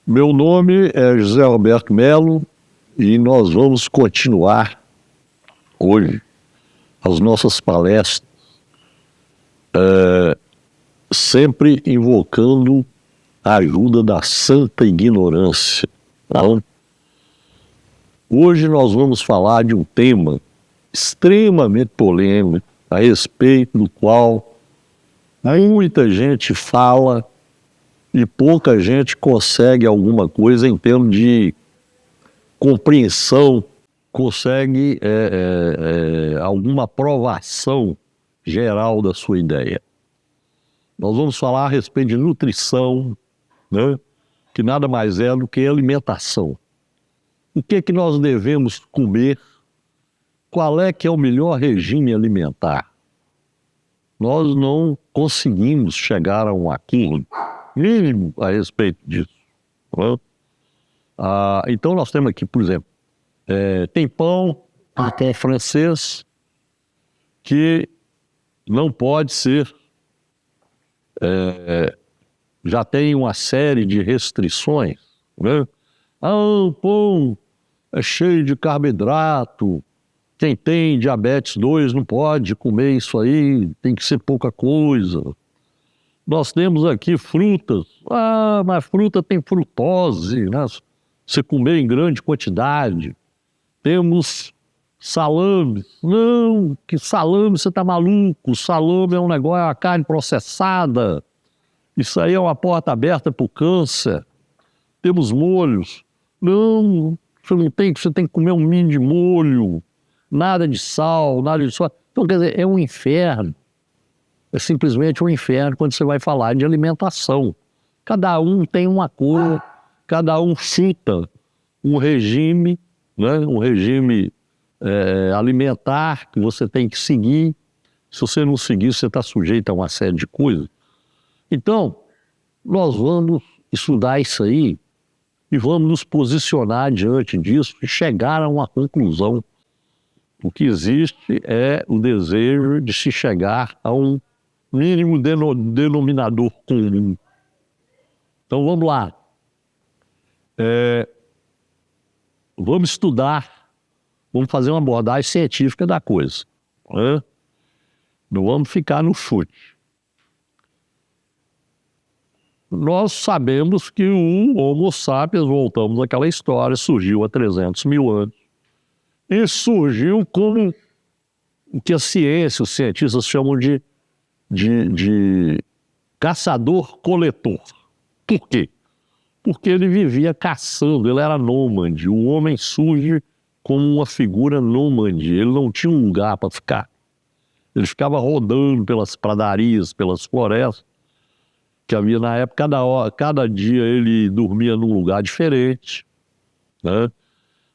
Meu nome é José Roberto Melo e nós vamos continuar hoje as nossas palestras, sempre invocando a ajuda da santa ignorância. Tá? Hoje nós vamos falar de um tema extremamente polêmico, a respeito do qual muita gente fala e pouca gente consegue alguma coisa em termos de compreensão, consegue alguma aprovação geral da sua ideia. Nós vamos falar a respeito de nutrição, né? Que nada mais é do que alimentação. O que é que nós devemos comer? Qual é que é o melhor regime alimentar? Nós não conseguimos chegar a um acordo mínimo a respeito disso. Né? Então nós temos aqui, por exemplo, tem pão francês que não pode ser, já tem uma série de restrições. Né? O pão é cheio de carboidrato, quem tem diabetes 2 não pode comer isso aí, tem que ser pouca coisa. Nós temos aqui frutas, mas fruta tem frutose, né? Você comer em grande quantidade. Temos salame, não, que salame você tá maluco, salame é um negócio, é uma carne processada, isso aí é uma porta aberta para o câncer. Temos molhos, não, você tem que comer um mínimo de molho, nada de sal, nada de sal. Então, quer dizer, é um inferno. É simplesmente um inferno quando você vai falar de alimentação. Cada um tem uma cor, cada um chuta um regime, né? Um regime alimentar que você tem que seguir. Se você não seguir, você está sujeito a uma série de coisas. Então, nós vamos estudar isso aí e vamos nos posicionar diante disso e chegar a uma conclusão. O que existe é o desejo de se chegar a um mínimo denominador comum. Então vamos lá. Vamos estudar, vamos fazer uma abordagem científica da coisa. Né? Não vamos ficar no chute. Nós sabemos que o Homo sapiens, voltamos àquela história, surgiu há 300 mil anos. E surgiu como o que a ciência, os cientistas chamam de caçador-coletor. Por quê? Porque ele vivia caçando, ele era nômade. O homem surge como uma figura nômade, ele não tinha um lugar para ficar. Ele ficava rodando pelas pradarias, pelas florestas que havia na época. Cada dia ele dormia num lugar diferente, né?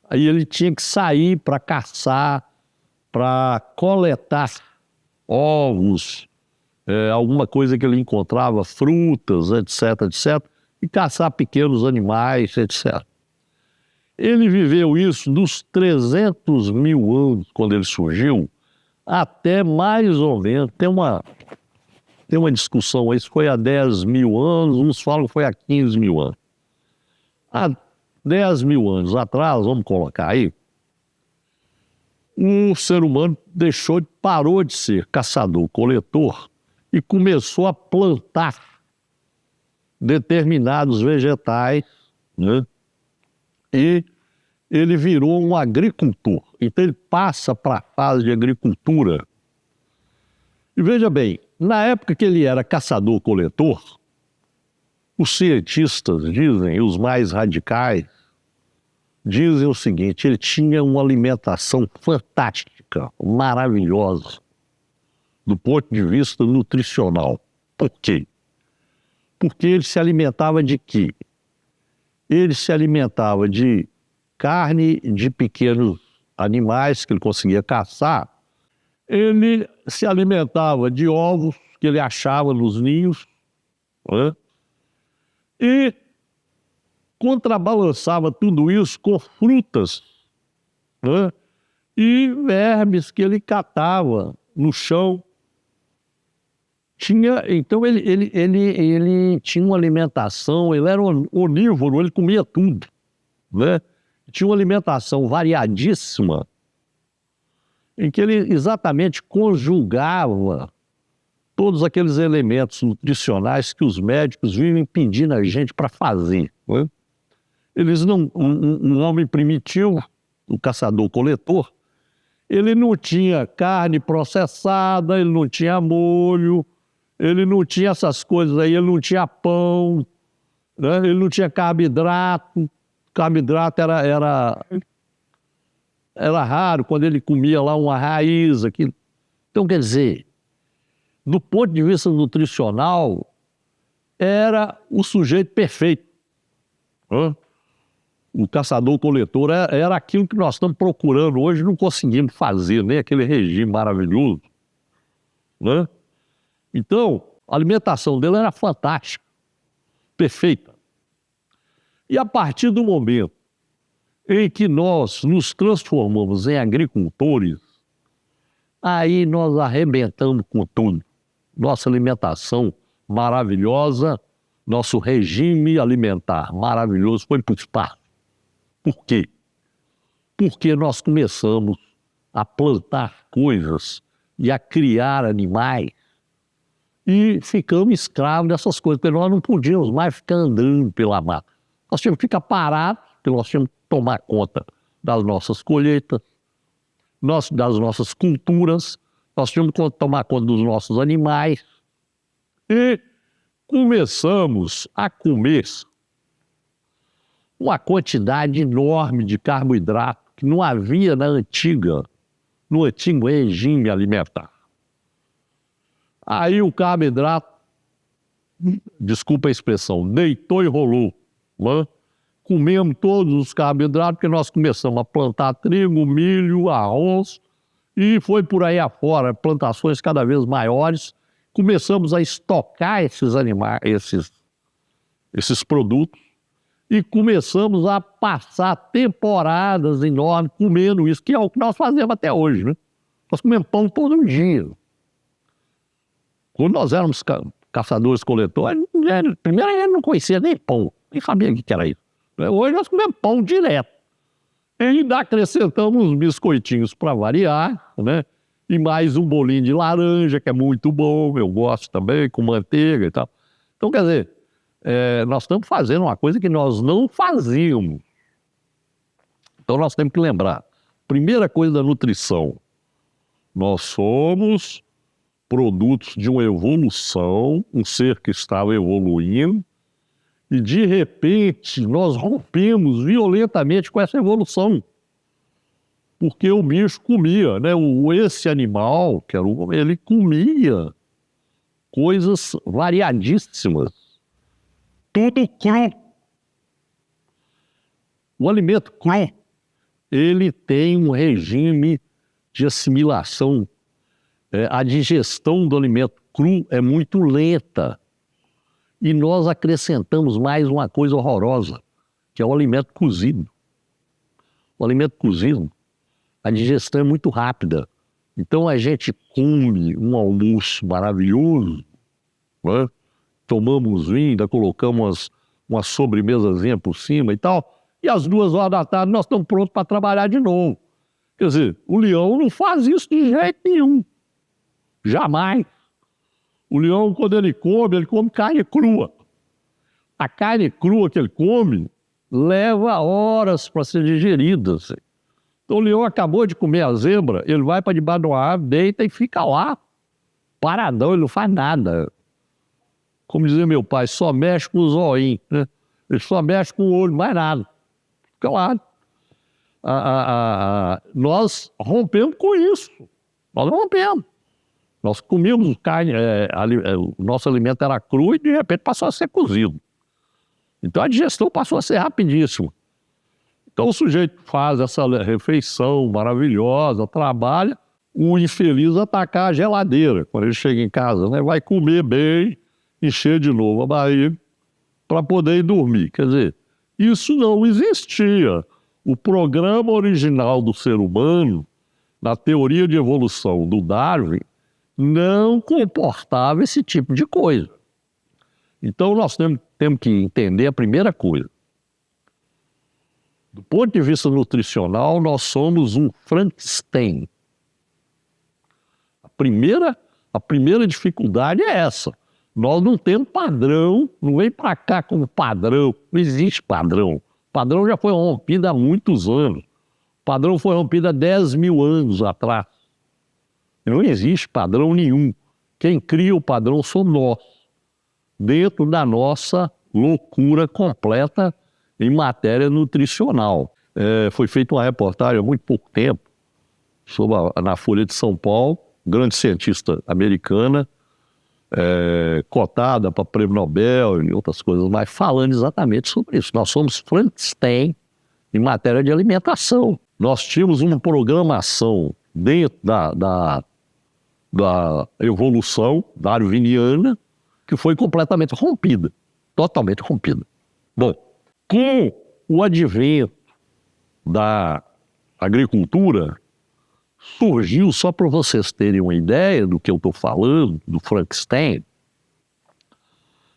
Aí ele tinha que sair para caçar, para coletar ovos, alguma coisa que ele encontrava, frutas, etc, etc, e caçar pequenos animais, etc. Ele viveu isso dos 300 mil anos, quando ele surgiu, até mais ou menos, tem uma discussão aí, se foi há 10 mil anos, uns falam que foi há 15 mil anos. Há 10 mil anos atrás, vamos colocar aí, o ser humano parou de ser caçador-coletor e começou a plantar determinados vegetais, né? E ele virou um agricultor. Então ele passa para a fase de agricultura. E veja bem, na época que ele era caçador-coletor, os cientistas dizem, os mais radicais, dizem o seguinte: ele tinha uma alimentação fantástica, maravilhosa, do ponto de vista nutricional. Por quê? Porque ele se alimentava de quê? Ele se alimentava de carne de pequenos animais que ele conseguia caçar. Ele se alimentava de ovos que ele achava nos ninhos, né? E contrabalançava tudo isso com frutas, né? E vermes que ele catava no chão. Então ele tinha uma alimentação, ele era onívoro, ele comia tudo, né? Tinha uma alimentação variadíssima, em que ele exatamente conjugava todos aqueles elementos nutricionais que os médicos vivem pedindo a gente para fazer, né? Um homem primitivo, o caçador-coletor, ele não tinha carne processada, ele não tinha molho, ele não tinha essas coisas aí, ele não tinha pão, né? Ele não tinha carboidrato. Carboidrato era raro quando ele comia lá uma raiz, aquilo. Então, quer dizer, do ponto de vista nutricional, era o sujeito perfeito, né? O caçador-coletor era aquilo que nós estamos procurando hoje, não conseguimos fazer, nem aquele regime maravilhoso, né? Então, a alimentação dele era fantástica, perfeita. E a partir do momento em que nós nos transformamos em agricultores, aí nós arrebentamos com tudo. Nossa alimentação maravilhosa, nosso regime alimentar maravilhoso foi para o espaço. Por quê? Porque nós começamos a plantar coisas e a criar animais e ficamos escravos dessas coisas, porque nós não podíamos mais ficar andando pela mata. Nós tínhamos que ficar parados, porque nós tínhamos que tomar conta das nossas colheitas, das nossas culturas, nós tínhamos que tomar conta dos nossos animais e começamos a comer uma quantidade enorme de carboidrato que não havia no antigo regime alimentar. Aí o carboidrato, desculpa a expressão, deitou e rolou, né? Comemos todos os carboidratos, porque nós começamos a plantar trigo, milho, arroz, e foi por aí afora, plantações cada vez maiores. Começamos a estocar esses produtos, e começamos a passar temporadas enormes comendo isso, que é o que nós fazemos até hoje, né? Nós comemos pão todo dia. Quando nós éramos caçadores-coletores, primeiro a gente não conhecia nem pão, nem sabia o que era isso. Hoje nós comemos pão direto. E ainda acrescentamos uns biscoitinhos para variar, né? E mais um bolinho de laranja, que é muito bom, eu gosto também, com manteiga e tal. Então, quer dizer, nós estamos fazendo uma coisa que nós não fazíamos. Então nós temos que lembrar, primeira coisa da nutrição, nós somos produtos de uma evolução, um ser que estava evoluindo, e de repente nós rompemos violentamente com essa evolução. Porque o bicho comia, né? Esse animal, que era o homem, ele comia coisas variadíssimas. Tudo cru. O alimento cru, ele tem um regime de assimilação. A digestão do alimento cru é muito lenta. E nós acrescentamos mais uma coisa horrorosa, que é o alimento cozido. O alimento cozido, a digestão é muito rápida. Então a gente come um almoço maravilhoso, né? Tomamos vinho, ainda colocamos uma sobremesazinha por cima e tal, e às 2 horas da tarde nós estamos prontos para trabalhar de novo. Quer dizer, o leão não faz isso de jeito nenhum. Jamais. O leão, quando ele come carne crua. A carne crua que ele come leva horas para ser digerida. Assim. Então o leão acabou de comer a zebra, ele vai para debaixo de uma árvore, deita e fica lá, paradão, ele não faz nada. Como dizia meu pai, só mexe com os olhinhos, né? Ele só mexe com o olho, mais nada. Fica lá. Nós rompemos com isso. Nós rompemos. Nós comíamos carne, o nosso alimento era cru e de repente passou a ser cozido. Então a digestão passou a ser rapidíssima. Então o sujeito faz essa refeição maravilhosa, trabalha, o infeliz atacar a geladeira. Quando ele chega em casa, né, vai comer bem, encher de novo a barriga para poder ir dormir. Quer dizer, isso não existia. O programa original do ser humano, na teoria de evolução do Darwin, não comportava esse tipo de coisa. Então nós temos que entender a primeira coisa. Do ponto de vista nutricional, nós somos um Frankenstein. A primeira dificuldade é essa. Nós não temos padrão, não vem para cá como padrão, não existe padrão. O padrão já foi rompido há muitos anos. O padrão foi rompido há 10 mil anos atrás. Não existe padrão nenhum. Quem cria o padrão somos nós, dentro da nossa loucura completa em matéria nutricional. Foi feita uma reportagem há muito pouco tempo na Folha de São Paulo, grande cientista americana, cotada para prêmio Nobel e outras coisas, mas falando exatamente sobre isso. Nós somos Frankenstein em matéria de alimentação. Nós tínhamos uma programação dentro da evolução darwiniana que foi completamente rompida, totalmente rompida. Bom, com o advento da agricultura, surgiu, só para vocês terem uma ideia do que eu estou falando, do Frankenstein,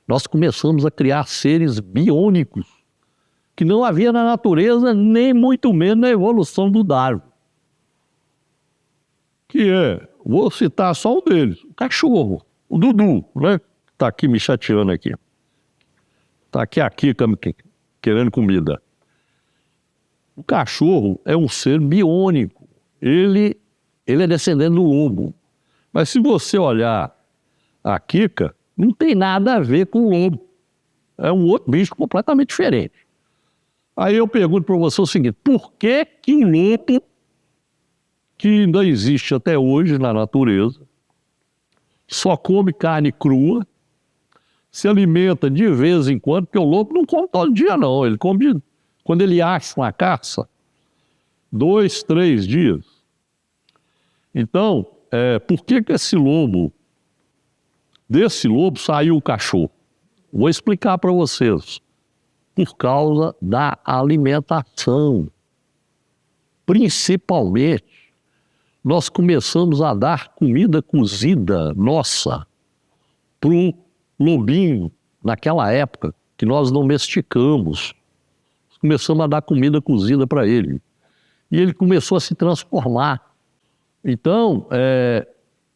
nós começamos a criar seres biônicos que não havia na natureza, nem muito menos na evolução do Darwin. Vou citar só um deles, o cachorro, o Dudu, né? Está aqui me chateando aqui. Está aqui a Kika querendo comida. O cachorro é um ser biônico. Ele é descendente do lobo. Mas se você olhar a Kika, não tem nada a ver com o lobo. É um outro bicho completamente diferente. Aí eu pergunto para você o seguinte, por que que o lobo, que ainda existe até hoje na natureza, só come carne crua, se alimenta de vez em quando, porque o lobo não come todo dia não, ele come quando ele acha uma caça, 2, 3 dias. Então, por que que desse lobo saiu o cachorro? Vou explicar para vocês. Por causa da alimentação. Principalmente, nós começamos a dar comida cozida nossa para o lobinho, naquela época, que nós domesticamos. Começamos a dar comida cozida para ele. E ele começou a se transformar. Então,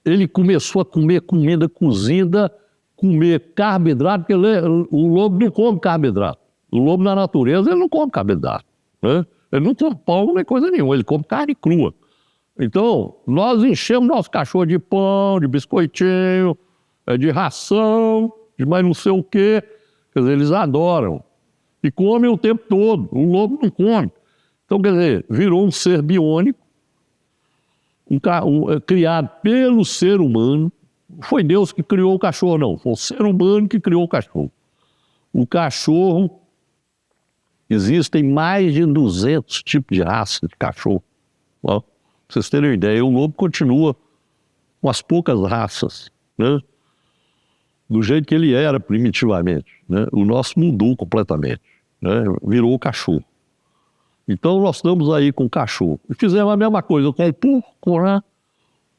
ele começou a comer comida cozida, comer carboidrato, porque o lobo não come carboidrato. O lobo na natureza, ele não come carboidrato, né? Ele não come pão nem coisa nenhuma, ele come carne crua. Então, nós enchemos nosso cachorro de pão, de biscoitinho, de ração, de mais não sei o quê. Quer dizer, eles adoram. E comem o tempo todo. O lobo não come. Então, quer dizer, virou um ser biônico, criado pelo ser humano. Não foi Deus que criou o cachorro, não. Foi o ser humano que criou o cachorro. O cachorro, existem mais de 200 tipos de raça de cachorro. Pra vocês terem uma ideia, o lobo continua com as poucas raças, né? Do jeito que ele era primitivamente, né? O nosso mudou completamente, né? Virou o cachorro. Então nós estamos aí com o cachorro. E fizemos a mesma coisa com o porco, né?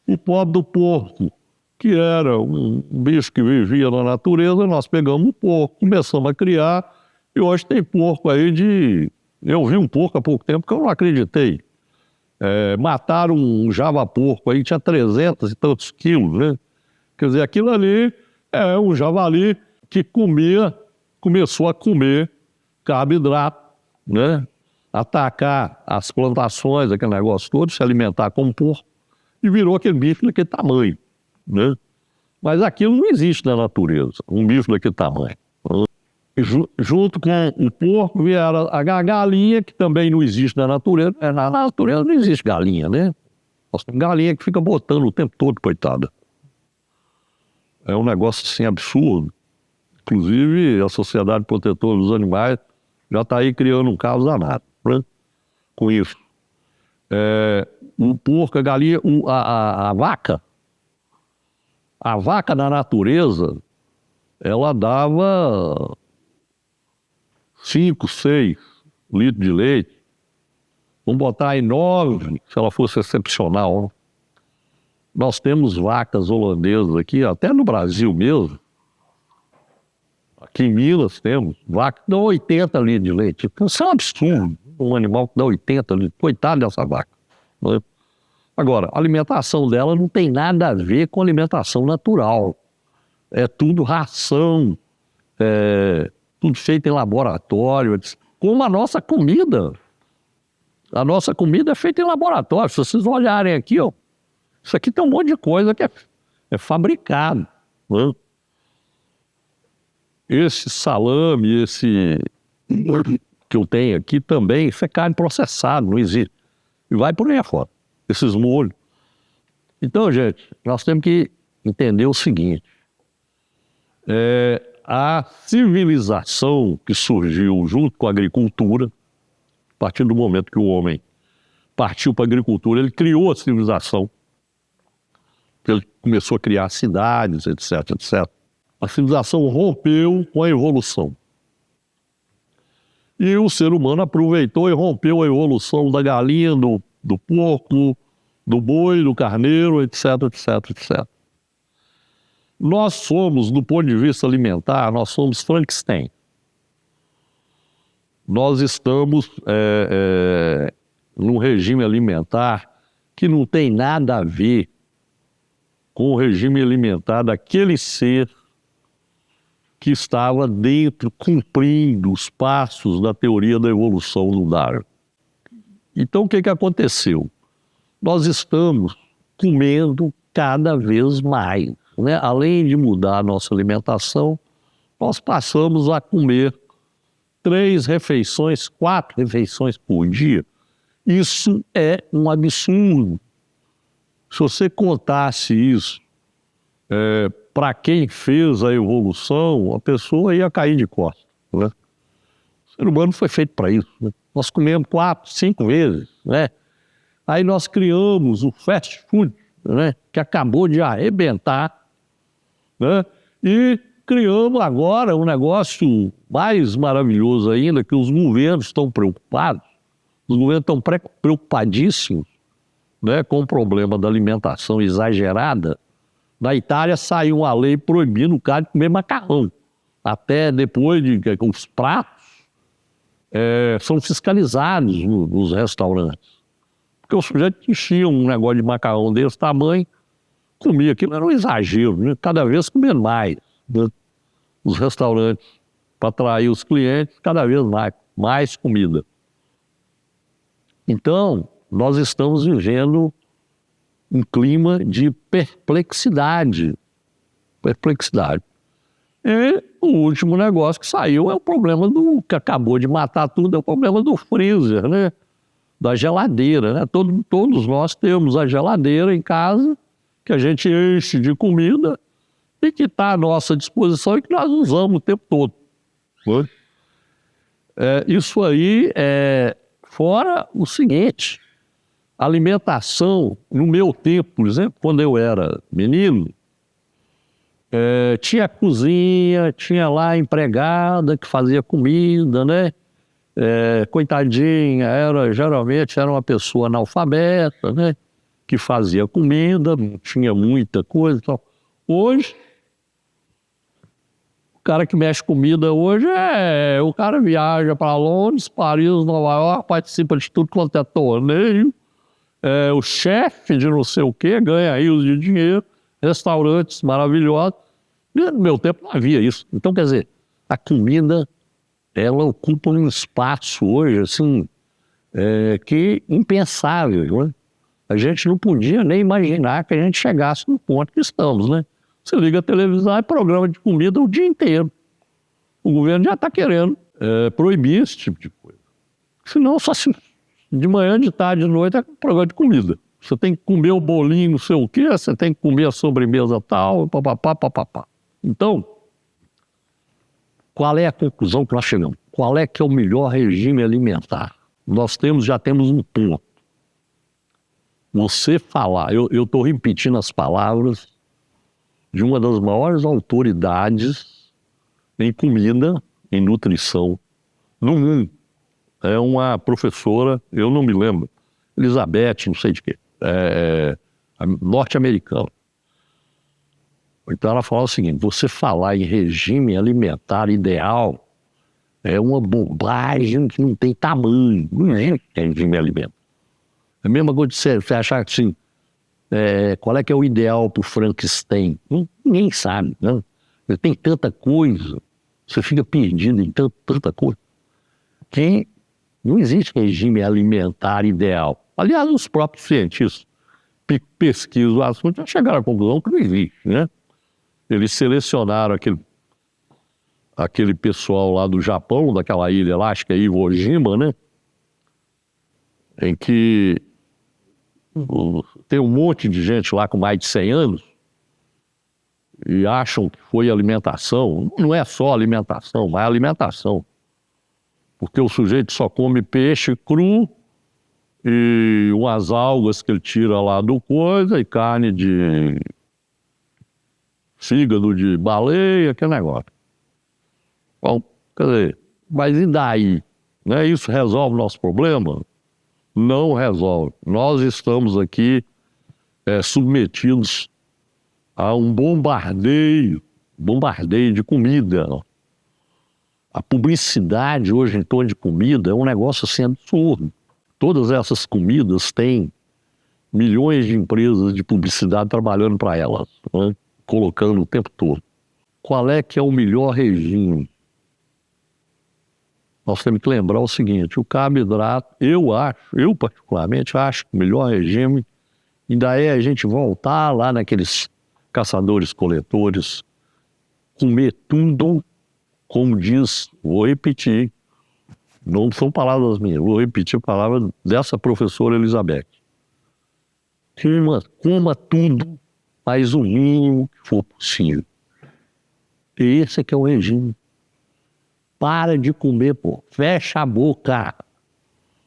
O pobre do porco, que era um bicho que vivia na natureza, nós pegamos o porco, começamos a criar, e hoje tem porco aí Eu vi um porco há pouco tempo que eu não acreditei. Mataram um java-porco aí, tinha 300 e tantos quilos, né? Quer dizer, aquilo ali é um javali que começou a comer carboidrato, né? Atacar as plantações, aquele negócio todo, se alimentar como porco, e virou aquele bicho daquele tamanho, né? Mas aquilo não existe na natureza, um bicho daquele tamanho. Junto com o porco vieram a galinha, que também não existe na natureza. Na natureza não existe galinha, né? Nós temos galinha que fica botando o tempo todo, coitada. É um negócio assim absurdo. Inclusive, a Sociedade Protetora dos Animais já está aí criando um caso danado, né? Com isso. O porco, a galinha, a vaca. A vaca na natureza, ela dava 5, 6 litros de leite. Vamos botar aí 9, se ela fosse excepcional, né? Nós temos vacas holandesas aqui, até no Brasil mesmo. Aqui em Minas temos vaca que dá 80 litros de leite. Isso é um absurdo, um animal que dá 80 litros. Coitado dessa vaca. Né? Agora, a alimentação dela não tem nada a ver com alimentação natural. É tudo ração, tudo feito em laboratório, como a nossa comida. A nossa comida é feita em laboratório. Se vocês olharem aqui, ó, isso aqui tem um monte de coisa que é fabricado. Né? Esse salame, esse que eu tenho aqui também, isso é carne processada, não existe. E vai por aí afora, esses molhos. Então, gente, nós temos que entender o seguinte. A civilização que surgiu junto com a agricultura, a partir do momento que o homem partiu para a agricultura, ele criou a civilização. Ele começou a criar cidades, etc, etc. A civilização rompeu com a evolução. E o ser humano aproveitou e rompeu a evolução da galinha, do porco, do boi, do carneiro, etc, etc, etc. Nós somos, do ponto de vista alimentar, nós somos Frankenstein. Nós estamos num regime alimentar que não tem nada a ver com o regime alimentar daquele ser que estava dentro, cumprindo os passos da teoria da evolução do Darwin. Então, o que aconteceu? Nós estamos comendo cada vez mais. Né? Além de mudar a nossa alimentação, nós passamos a comer 3 refeições, 4 refeições por dia. Isso é um absurdo. Se você contasse isso para quem fez a evolução, a pessoa ia cair de costas. Né? O ser humano foi feito para isso. Né? Nós comemos 4, 5 vezes. Né? Aí nós criamos o fast food, né? Que acabou de arrebentar. Né? E criamos agora um negócio mais maravilhoso ainda, que os governos estão preocupados. Os governos estão preocupadíssimos, né, com o problema da alimentação exagerada. Na Itália saiu uma lei proibindo o cara de comer macarrão. Até depois de que os pratos são fiscalizados nos restaurantes. Porque o sujeito enchia um negócio de macarrão desse tamanho, comia aquilo, era um exagero, né? Cada vez comendo mais. Né? Os restaurantes, para atrair os clientes, cada vez mais comida. Então, nós estamos vivendo um clima de perplexidade. Perplexidade. E o último negócio que saiu é o problema que acabou de matar tudo, é o problema do freezer, né? Da geladeira, né? Todos nós temos a geladeira em casa, que a gente enche de comida e que está à nossa disposição e que nós usamos o tempo todo. Né? Isso aí fora o seguinte, a alimentação, no meu tempo, por exemplo, quando eu era menino, tinha cozinha, tinha lá a empregada que fazia comida, né? Coitadinha, geralmente era uma pessoa analfabeta, né? Que fazia comida, não tinha muita coisa e tal. Hoje, o cara que mexe comida hoje o cara viaja para Londres, Paris, Nova York, participa de tudo quanto é torneio, o chefe de não sei o quê, ganha rios de dinheiro, restaurantes maravilhosos. No meu tempo não havia isso. Então, quer dizer, a comida, ela ocupa um espaço hoje, assim, que impensável, né? A gente não podia nem imaginar que a gente chegasse no ponto que estamos, né? Você liga a televisão, é programa de comida o dia inteiro. O governo já está querendo proibir esse tipo de coisa. Senão, só de manhã, de tarde, de noite, é programa de comida. Você tem que comer o bolinho, não sei o quê, você tem que comer a sobremesa tal, papapá, papapá. Então, qual é a conclusão que nós chegamos? Qual é que é o melhor regime alimentar? Nós já temos um ponto. Você falar, eu estou repetindo as palavras de uma das maiores autoridades em comida, em nutrição, no mundo. É uma professora, eu não me lembro, Elizabeth, não sei de quê. norte-americano. Então ela fala o seguinte: você falar em regime alimentar ideal é uma bobagem que não tem tamanho. Não é regime alimentar. É a mesma coisa de você achar que assim, qual é que é o ideal para o Frankenstein? Ninguém sabe, né? Tem tanta coisa, você fica perdido em tanta coisa, que não existe regime alimentar ideal. Aliás, os próprios cientistas pesquisam o assunto e já chegaram à conclusão que não existe, né? Eles selecionaram aquele pessoal lá do Japão, daquela ilha lá, acho que é Iwo Jima, né? Em que tem um monte de gente lá com mais de 100 anos e acham que foi alimentação. Não é só alimentação, mas é alimentação. Porque o sujeito só come peixe cru e umas algas que ele tira lá do coisa e carne de fígado de baleia, aquele negócio. Bom, quer dizer, mas e daí? Né? Isso resolve o nosso problema? Não resolve. Nós estamos aqui submetidos a um bombardeio de comida. A publicidade hoje em torno de comida é um negócio assim absurdo. Todas essas comidas têm milhões de empresas de publicidade trabalhando para elas, né? Colocando o tempo todo. Qual é que é o melhor regime? Nós temos que lembrar o seguinte: o carboidrato, eu particularmente acho que o melhor regime ainda é a gente voltar lá naqueles caçadores-coletores, comer tudo, como diz, vou repetir, não são palavras minhas, vou repetir a palavra dessa professora Elizabeth. Coma tudo, mas o mínimo que for possível. Esse é que é o regime. Para de comer, pô. Fecha a boca.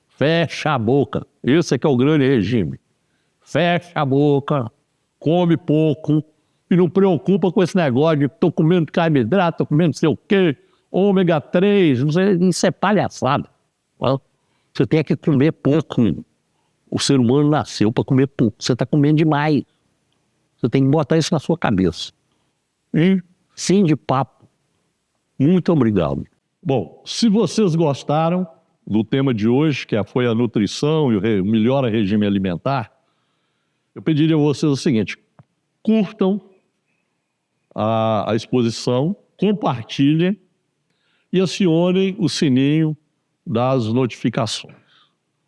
Fecha a boca. Esse é que é o grande regime. Fecha a boca, come pouco e não preocupa com esse negócio de tô comendo carboidrato, tô comendo não sei o quê, ômega 3, não sei, isso é palhaçada. Você tem que comer pouco. O ser humano nasceu para comer pouco. Você está comendo demais. Você tem que botar isso na sua cabeça. E fim de papo. Muito obrigado. Bom, se vocês gostaram do tema de hoje, que foi a nutrição e o melhor regime alimentar, eu pediria a vocês o seguinte: curtam a exposição, compartilhem e acionem o sininho das notificações.